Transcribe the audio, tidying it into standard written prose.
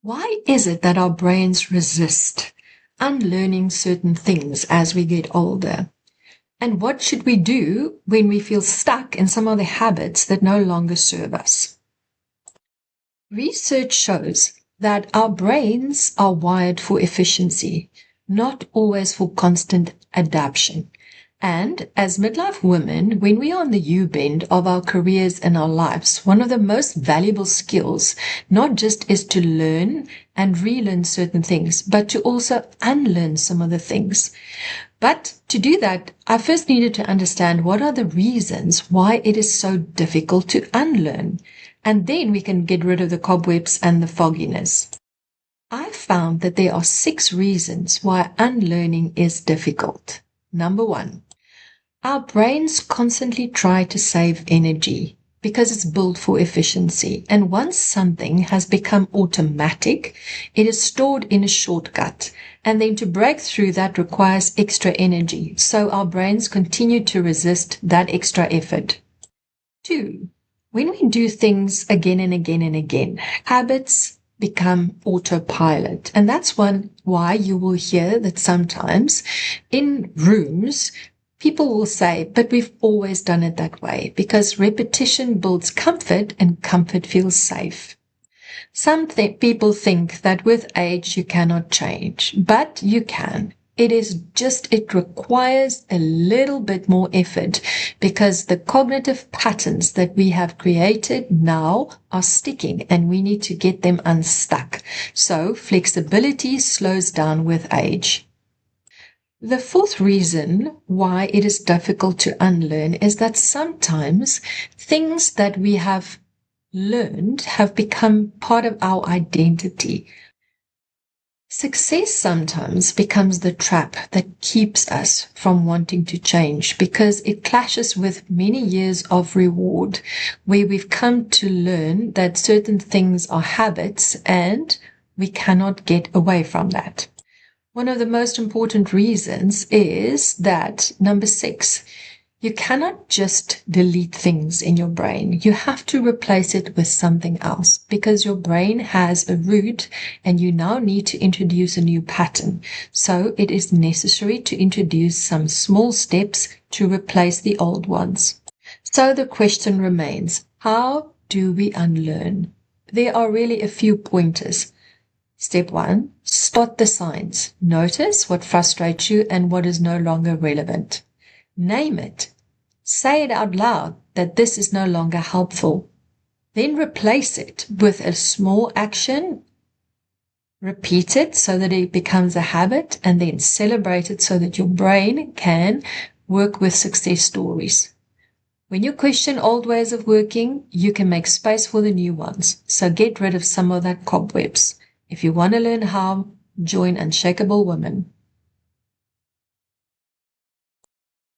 Why is it that our brains resist unlearning certain things as we get older? And what should we do when we feel stuck in some of the habits that no longer serve us? Research shows that our brains are wired for efficiency, not always for constant adaptation. And as midlife women, when we are on the U-bend of our careers and our lives, one of the most valuable skills, not just is to learn and relearn certain things, but to also unlearn some of the things. But to do that, I first needed to understand what are the reasons why it is so difficult to unlearn. And then we can get rid of the cobwebs and the fogginess. I found that there are 6 reasons why unlearning is difficult. Number 1. Our brains constantly try to save energy because it's built for efficiency. And once something has become automatic, it is stored in a shortcut. And then to break through that requires extra energy. So our brains continue to resist that extra effort. 2. When we do things again and again and again, habits become autopilot. And that's why you will hear that sometimes in rooms, people will say, but we've always done it that way, because repetition builds comfort and comfort feels safe. Some people think that with age you cannot change, but you can. It requires a little bit more effort because the cognitive patterns that we have created now are sticking and we need to get them unstuck. So flexibility slows down with age. The 4th reason why it is difficult to unlearn is that sometimes things that we have learned have become part of our identity. Success sometimes becomes the trap that keeps us from wanting to change because it clashes with many years of reward where we've come to learn that certain things are habits and we cannot get away from that. One of the most important reasons is that, number 6, you cannot just delete things in your brain. You have to replace it with something else because your brain has a root and you now need to introduce a new pattern. So it is necessary to introduce some small steps to replace the old ones. So the question remains, how do we unlearn? There are really a few pointers. Step 1, spot the signs. Notice what frustrates you and what is no longer relevant. Name it. Say it out loud that this is no longer helpful. Then replace it with a small action. Repeat it so that it becomes a habit and then celebrate it so that your brain can work with success stories. When you question old ways of working, you can make space for the new ones. So get rid of some of that cobwebs. If you want to learn how, join Unshakable Women.